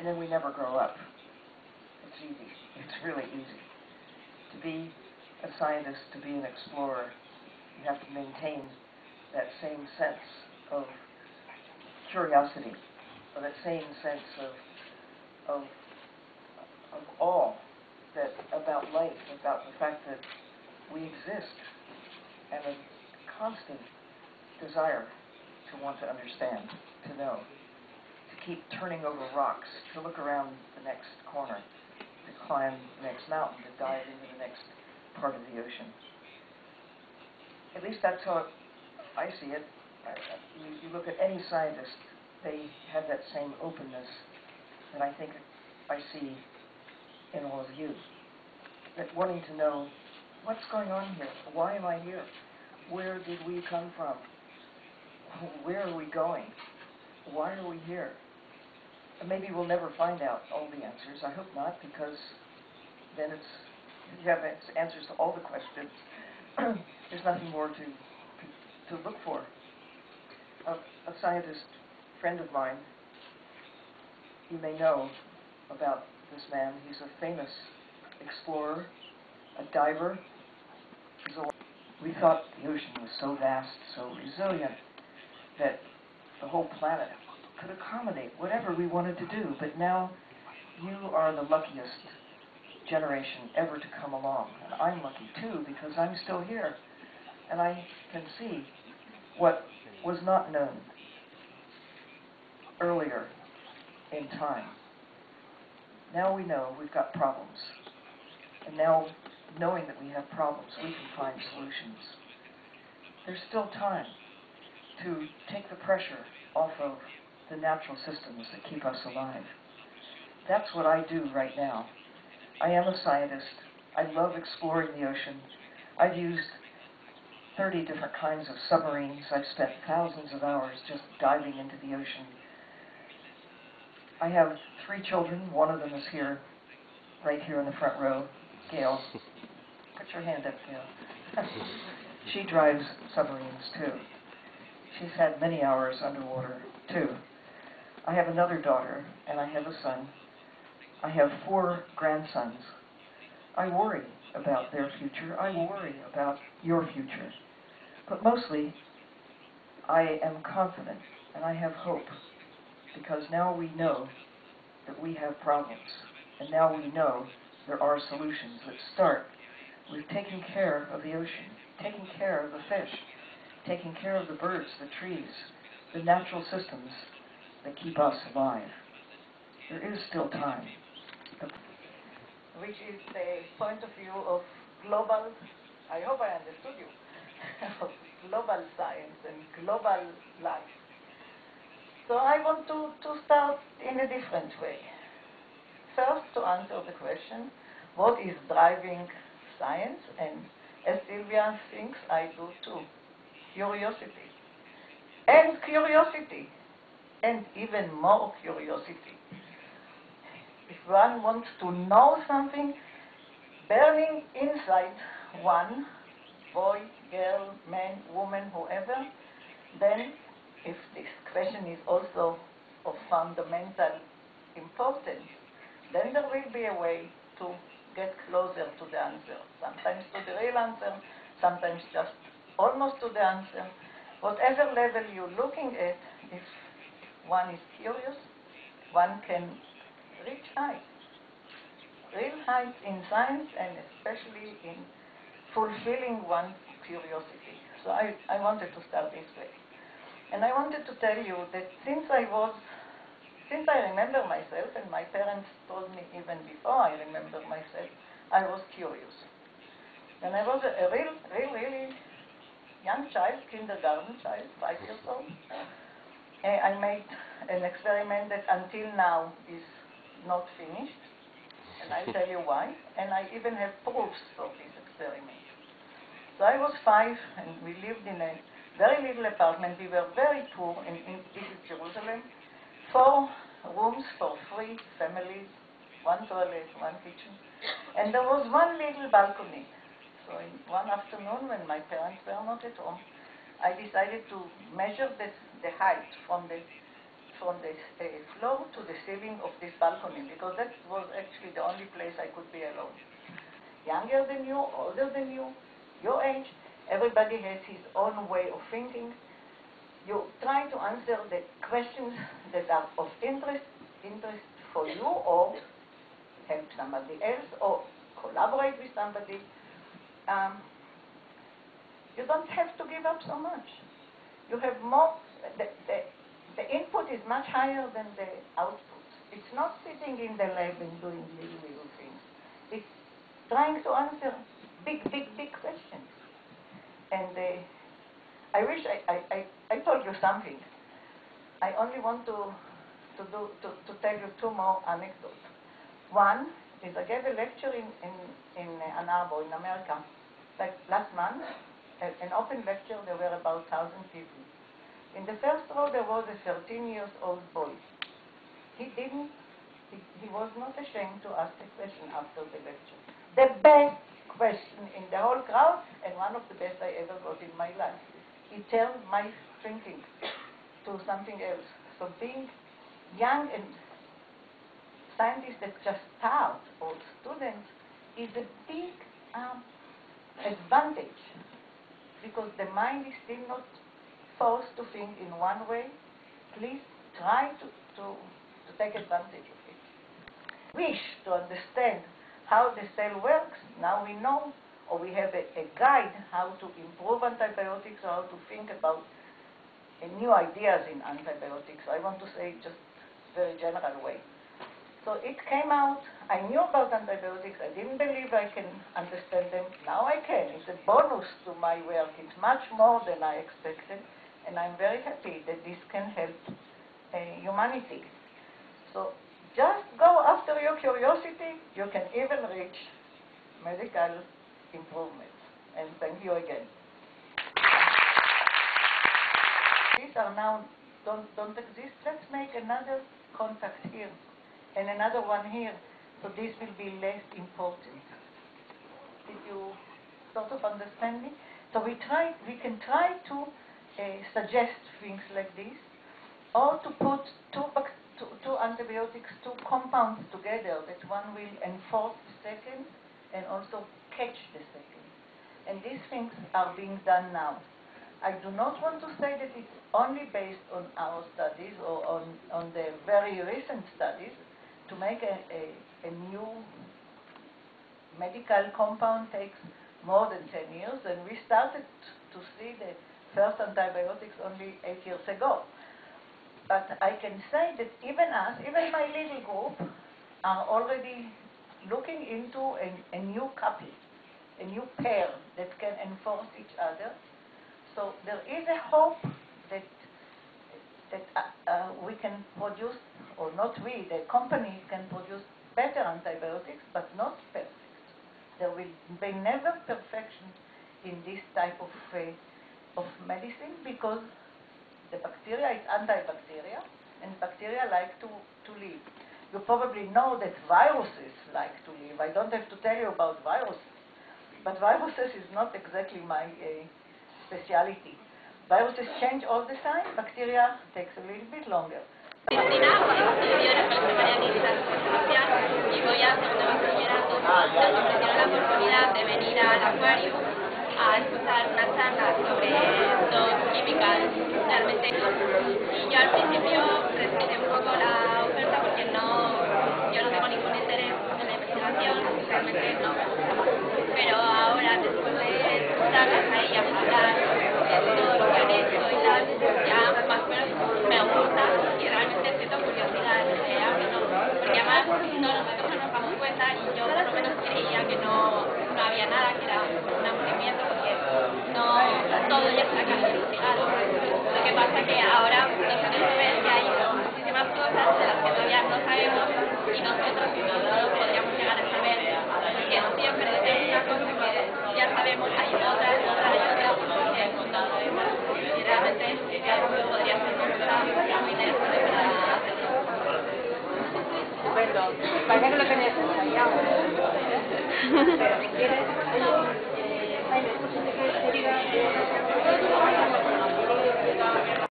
and then we never grow up. It's easy. It's really easy. To be a scientist, to be an explorer, you have to maintain that same sense of curiosity, or that same sense of awe that about life, about the fact that we exist, and a constant desire to want to understand, to know, to keep turning over rocks, to look around the next corner, to climb the next mountain, to dive into the next part of the ocean. At least that's how I see it. You look at any scientist, they have that same openness that I think I see in all of you. That wanting to know, what's going on here? Why am I here? Where did we come from? Where are we going? Why are we here? And maybe we'll never find out all the answers. I hope not, because then you have answers to all the questions. There's nothing more to look for. A scientist friend of mine, you may know about this man. He's a famous explorer, a diver. We thought the ocean was so vast, so resilient, that the whole planet could accommodate whatever we wanted to do. But now you are the luckiest generation ever to come along. And I'm lucky too, because I'm still here. And I can see what was not known earlier in time. Now we know we've got problems. And now, knowing that we have problems, we can find solutions. There's still time to take the pressure off of the natural systems that keep us alive. That's what I do right now. I am a scientist. I love exploring the ocean. I've used 30 different kinds of submarines. I've spent thousands of hours just diving into the ocean. I have 3 children. One of them is here, right here in the front row. Gail. Put your hand up, Gail. She drives submarines, too. She's had many hours underwater, too. I have another daughter, and I have a son. I have 4 grandsons. I worry about their future. I worry about your future. But mostly, I am confident, and I have hope, because now we know that we have problems, and now we know there are solutions that start with taking care of the ocean, taking care of the fish, taking care of the birds, the trees, the natural systems that keep us alive. There is still time. Which is the point of view of global, I hope I understood you, of global science and global life. So I want to start in a different way. First, to answer the question, what is driving science? And as Sylvia thinks, I do too. Curiosity. And curiosity. And even more curiosity. If one wants to know something burning inside one, boy, girl, man, woman, whoever, then if this question is also of fundamental importance, then there will be a way to get closer to the answer. Sometimes to the real answer, sometimes just almost to the answer. Whatever level you're looking at, if one is curious, one can reach heights. Real heights in science, and especially in fulfilling one's curiosity. So I wanted to start this way. And I wanted to tell you that since I remember myself, and my parents told me even before I remember myself, I was curious. When I was a really young child, kindergarten child, 5 years old, I made an experiment that until now is not finished, and I'll tell you why, and I even have proofs for this experiment. So I was 5, and we lived in a very little apartment. We were very poor in East Jerusalem. 4 rooms for 3 families, 1 toilet, 1 kitchen. And there was 1 little balcony. So in one afternoon, when my parents were not at home, I decided to measure the height from from the floor to the ceiling of this balcony, because that was actually the only place I could be alone. Younger than you, older than you, your age, everybody has his own way of thinking. You try to answer the questions that are of interest for you, or help somebody else, or collaborate with somebody. You don't have to give up so much. You have more, the input is much higher than the output. It's not sitting in the lab and doing little things. It's trying to answer big questions. And I wish I told you something. I only want to tell you two more anecdotes. One is I gave a lecture in Ann Arbor in America, like last month, an open lecture. There were about 1,000 people. In the first row there was a 13-year-old boy. He was not ashamed to ask a question after the lecture. The best question in the whole crowd, and one of the best I ever got in my life. He turned my thinking to something else. So being young and scientists that just start, or students, is a big advantage, because the mind is still not forced to think in one way. Please try to take advantage of it. Wish to understand how the cell works. Now we know, or we have a guide how to improve antibiotics, or how to think about new ideas in antibiotics. I want to say just very general way. So it came out. I knew about antibiotics. I didn't believe I can understand them. Now I can. It's a bonus to my work. It's much more than I expected. And I'm very happy that this can help humanity. So just go after your curiosity. You can even reach medical improvements. And thank you again. These are now don't exist. Let's make another contact here and another one here, so this will be less important. Did you sort of understand me? So we can try to suggest things like this, or to put two antibiotics, two compounds together, that one will enforce the second and also catch the second. And these things are being done now. I do not want to say that it's only based on our studies or on the very recent studies. To make a new medical compound takes more than 10 years, and we started to see the first antibiotics only 8 years ago. But I can say that even my little group, are already looking into a new couple, a new pair that can enforce each other. So there is a hope that we can produce, or not we, the companies can produce better antibiotics, but not perfect. There will be never perfection in this type of medicine, because the bacteria is antibacteria, and bacteria like to live. You probably know that viruses like to live. I don't have to tell you about viruses, but viruses is not exactly my speciality. Viruses change all the time. Bacteria takes a little bit longer. Cristina, y voy a segundo bachillerato. Nos ofrecieron la oportunidad de venir al acuario a escuchar una charla sobre dos químicas realmente. Y yo al principio restringí un poco la oferta porque yo no tengo ningún interés en la investigación, realmente no me gusta. Pero ahora, después de escucharlas a ellas hablar de todo lo que han hecho y tal, ya más o menos me gusta y realmente siento curiosidad en que hablo, ¿no? Porque además nosotros no nos damos cuenta, y yo por lo menos creía que no había nada, que era un aburrimiento, porque no todo ya está casi investigado. Lo que pasa es que ahora nosotros vemos que hay muchísimas cosas de las que todavía no sabemos, y nosotros no podríamos llegar a saber, porque siempre es una cosa que ya sabemos, hay otra, y el mundo y realmente podría ser una cosa muy interesante para hacerlo. Perdón, parece que lo tenías ensayado. Pero si quieres, Jaime, ¿qué te diga?